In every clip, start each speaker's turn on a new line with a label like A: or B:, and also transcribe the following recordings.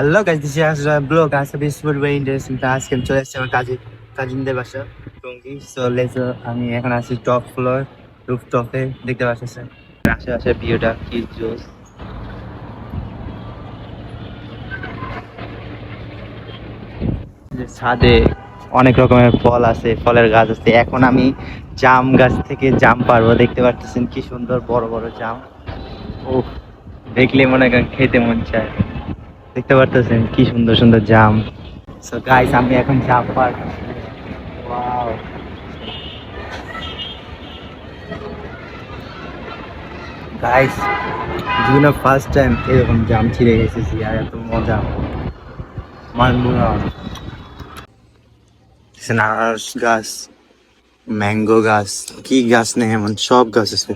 A: Hello guys, this is blog. আজকে biscuit way interesting. আজকে আমি চলে এসেছি আমার কাজিনদের বাসা টঙ্গী। সো লেটস, আমি এখন আছি টপ ফ্লোর রুফটপে। দেখতে পাচ্ছেন আশেপাশে ভিউটা কি জোস। ছাদে অনেক রকমের ফল আছে, ফলের গাছ আছে। এখন আমি জাম গাছ থেকে জাম পারবো। দেখতে পাচ্ছেন কি সুন্দর বড় বড় জাম। ও, দেখলে মনে করেন খেতে মন চায়। দেখতে পারতেছেন কি সুন্দর সুন্দর জাম। সো গাইস, আমি এখন জাম পারবো। ওয়াও, গাইস, জীবনে ফার্স্ট টাইম এরকম জাম ছিঁড়ে গেছেছি, আর এত মজা মানবো না। আনারস গাছ, ম্যাঙ্গো গাছ, কি গাছ নেই এমন, সব গাছ আছে।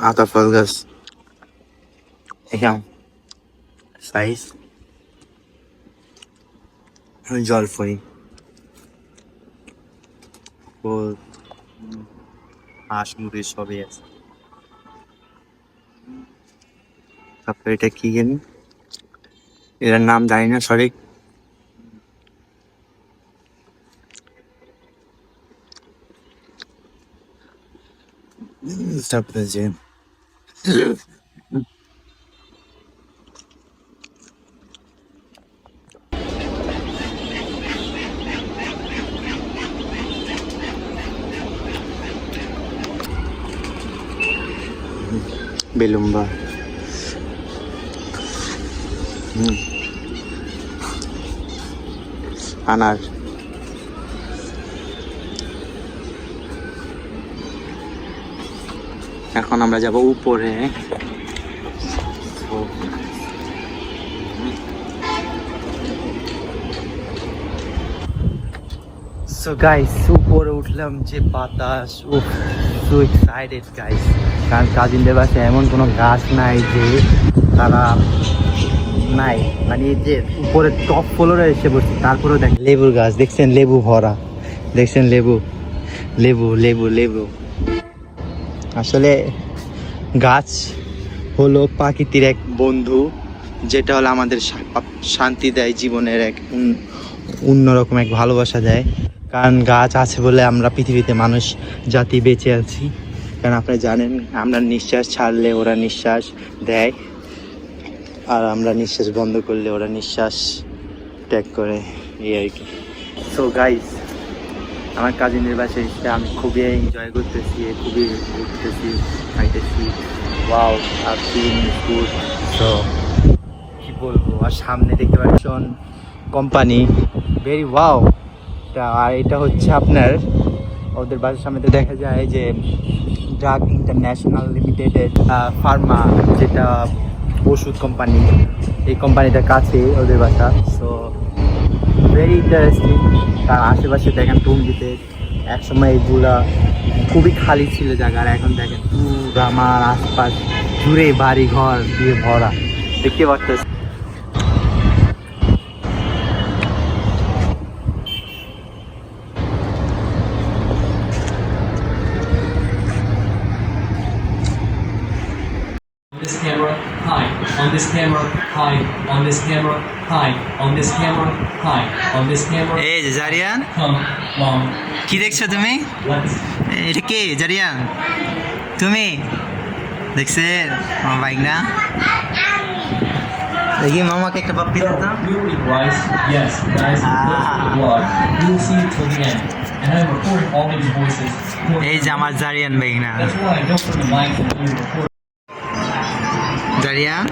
A: আতা ফল গাছ, সাইজ জলফই, হাঁস মুরগি সবই আছে। তারপরে এটা কি জানি, এটার নাম জানি না সঠিক। তারপরে যে বেলুম্বা, আনার, এখন আমরা যাব উপরে। সো গাইস, উপরে উঠলাম, যে বাতাস, উফ, সো এক্সাইটেড গাইস। কারণ কাজিনদের বাসায় এমন কোনো গাছ নাই যে তারা নাই, মানে যে উপরে টপ ফ্লোরে এসে বসছে। তারপরেও দেখ লেবুর গাছ দেখছেন, লেবু ভরা, দেখছেন লেবু লেবু লেবু লেবু। আসলে গাছ হলো প্রকৃতির এক বন্ধু, যেটা হলো আমাদের শান্তি দেয়, জীবনের এক অন্যরকম এক ভালোবাসা দেয়। কারণ গাছ আছে বলে আমরা পৃথিবীতে মানুষ জাতি বেঁচে আছি। কারণ আপনি জানেন, আমরা নিঃশ্বাস ছাড়লে ওরা নিঃশ্বাস দেয়, আর আমরা নিঃশ্বাস বন্ধ করলে ওরা নিঃশ্বাস ত্যাগ করে, এই আর কি। সো গাইস, আমার কাজিনের বাসায় এসে আমি খুবই এনজয় করতেছি, খুবই ঘুরতেছি, খাইতেছি। Wow, are feeling good. So কি বলবো, আর সামনে দেখতে পাচ্ছেন কোম্পানি, ভেরি ওয়াও। আর এটা হচ্ছে আপনার ওদের বাসার সামনে দেখা যায় যে ড্রাগ ইন্টারন্যাশনাল লিমিটেডের ফার্মা, যেটা ওষুধ কোম্পানি, এই কোম্পানিটার কাছে ওদের বাসা। So very interesting. তার আশেপাশে দেখেন টঙ্গীতে একসময় এইগুলা খুবই খালি ছিল জায়গা, আর এখন দেখেন পুরো আমার আশপাশ জুড়ে বাড়ি ঘর দিয়ে ভরা, দেখতে পাচ্ছেন।
B: This camera, hi. On this camera, hi. On this camera, hi. On this camera, hi. On this camera.
A: এই যে জারিয়ান,
B: Come, mom.
A: কি দেখছো তুমি?
B: Let's.
A: এটা কে জারিয়ান? তুমি দেখছে আমার বাইক না? দেখি মামাকে একটা পাপ্পি দিতাম।
B: Really, guys? Yes, guys. Look at the vlog. You'll see it till the end. And I'm recording all these voices.
A: এই যে আমার জারিয়ান বাইক না,
B: That's why I don't put the mic in the record.
A: জারিয়ান।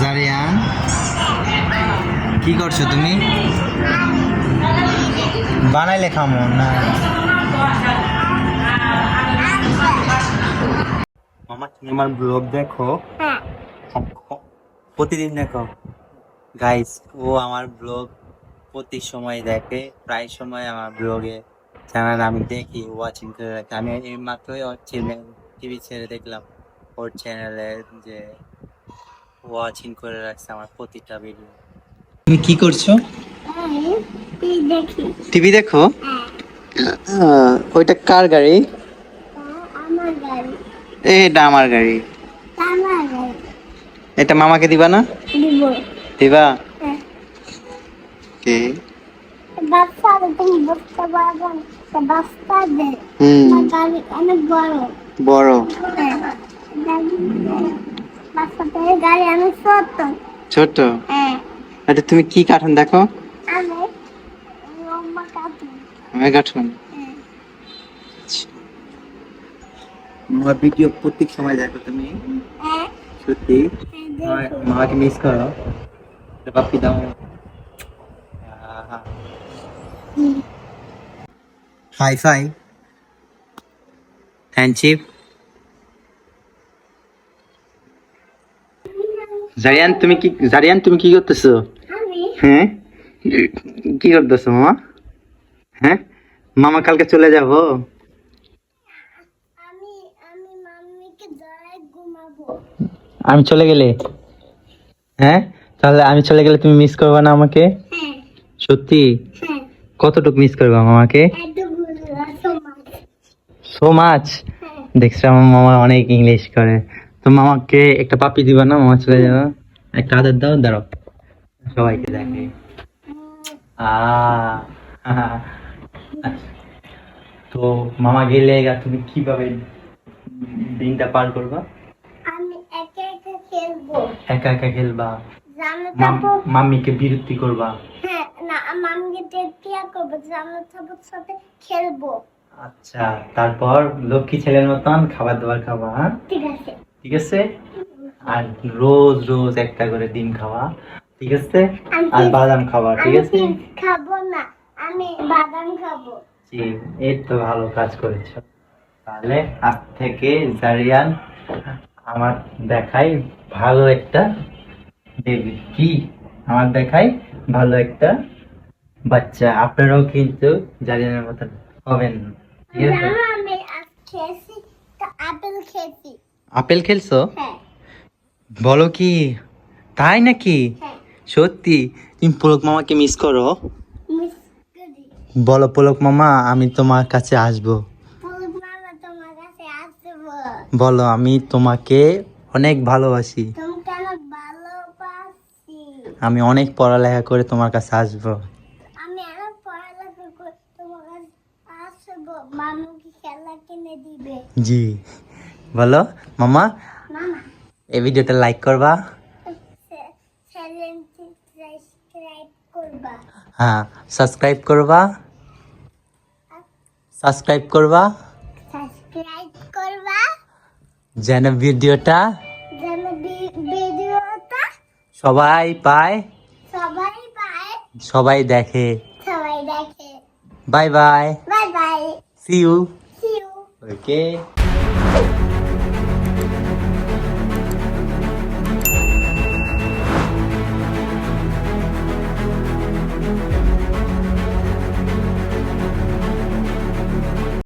A: জারিয়ান, কি করছো তুমি? বানাইলে খামো না। মামা, তুমি আমার ব্লগ দেখো? প্রতিদিন দেখো? গাইস, ও আমার ব্লগ প্রতি সময় দেখে, প্রায় সময় আমার ব্লগে চ্যানেল আমি দেখি, ওয়াচিং করে রাখি। আমি এই মাত্রই ওর চ্যানেল টিভি ছেড়ে দেখলাম, ওর চ্যানেলে যে ওয়াচিং করে রাখছে আমার প্রতিটা ভিডিও। তুমি কি করছো? টিভি দেখো? ওইটা কার গাড়ি?
C: আমার গাড়ি।
A: এটা আমার গাড়ি।
C: আমার গাড়ি।
A: এটা মামাকে দিবা না?
C: দিব।
A: দিবা?
C: হ্যাঁ।
A: কে?
C: বাচ্চা তুমি বুঝতে পারবে না। বাচ্চা দে। আমার গাড়ি অনেক বড়।
A: বড়।
C: হ্যাঁ। বাচ্চাদের গাড়ি অনেক ছোট।
A: ছোট?
C: হ্যাঁ।
A: এটা তুমি কি কার্টুন দেখো?
C: আমি লম্বা কাটুন।
A: আমি কার্টুন।
C: হ্যাঁ।
A: আমার ভিডিও প্রত্যেক সময় দেখো তুমি?
C: হ্যাঁ।
A: সত্যি?
C: হ্যাঁ, দেখো।
A: মামাকে মিস করো? বাপ্পি দাও। Hi fi হ্যান্ডশিপ। জারিয়ান তুমি কি করতেছো?
C: আমি
A: হ্যাঁ, কি করতেছো মামা? হ্যাঁ, মামা কালকে চলে যাব।
C: আমি আমি মাম্মিকে ধরে ঘুমাবো।
A: আমি চলে গেলে? হ্যাঁ, তাহলে আমি চলে গেলে তুমি মিস করবে না আমাকে?
C: হ্যাঁ।
A: সত্যি?
C: হ্যাঁ।
A: কতটুকু মিস করবে আমাকে? So much.
C: হ্যাঁ।
A: দেখছো আমার মামা অনেক ইংলিশ করে। তো মামাকে একটা পাপি দিবা না? মামা চলে যাবে। একটা আদর দাও, দাঁড়াও সবাইকে দেখে। তো মামা গেলে তুমি কিভাবে দিনটা পার করবা?
C: আমি একা একা খেলবো।
A: একা একা খেলবা?
C: জানো তো
A: মাম্মিকে বিরক্তি করবা?
C: হ্যাঁ, না মাম্মিকে টেকিয়া করবো, জানো সবার সাথে খেলবো।
A: আচ্ছা, তারপর লক্ষ্মী ছেলের মতন খাবার দাবার খাবা? হ্যাঁ,
C: ঠিক আছে।
A: ঠিক আছে। আর রোজ রোজ একটা করে ডিম খাওয়া, ঠিক আছে? আর বাদাম খাওয়া, ঠিক
C: আমি
A: আছে?
C: চিপস খাবো না, আমি বাদাম খাবো।
A: জি, এই তো ভালো কাজ করেছো। তাহলে আজ থেকে জারিয়ান আমার দেখাই ভালো একটা বেবি, কি আমার দেখাই ভালো একটা বাচ্চা। আপনারাও কিন্তু জারিয়ানের মতন হবেন, ঠিক আছে?
C: জানো আমি আজ খেয়েছি, তো আপেল খেয়েছি।
A: আপেল খেলছো?
C: হ্যাঁ।
A: বলো কি, তাই নাকি?
C: হ্যাঁ।
A: সত্যি? তুমি পুলক মামাকে মিস করো?
C: মিস করি।
A: বলো পুলক মামা, আমি তোমার কাছে আসবো।
C: পুলক মামা তোমার কাছে আসবো।
A: বলো, আমি তোমাকে অনেক ভালোবাসি।
C: তোমাকে অনেক ভালোবাসি।
A: আমি অনেক পড়ালেখা করে তোমার কাছে আসবো।
C: আমি অনেক পড়ালেখা করে তোমার কাছে আসবো। মামুকে খেলা কিনে দিবে।
A: জি, বলো মামা,
C: মামা
A: এই ভিডিওটা লাইক করবা?
C: চ্যানেলটি সাবস্ক্রাইব করবা।
A: হ্যাঁ, সাবস্ক্রাইব করবা। সাবস্ক্রাইব করবা
C: সাবস্ক্রাইব করবা
A: যেন ভিডিওটা
C: যেন ভিডিওটা
A: সবাই পায়,
C: সবাই পায়,
A: সবাই দেখে।
C: সবাই দেখে।
A: Bye bye,
C: bye bye.
A: See you.
C: See you.
A: Okay.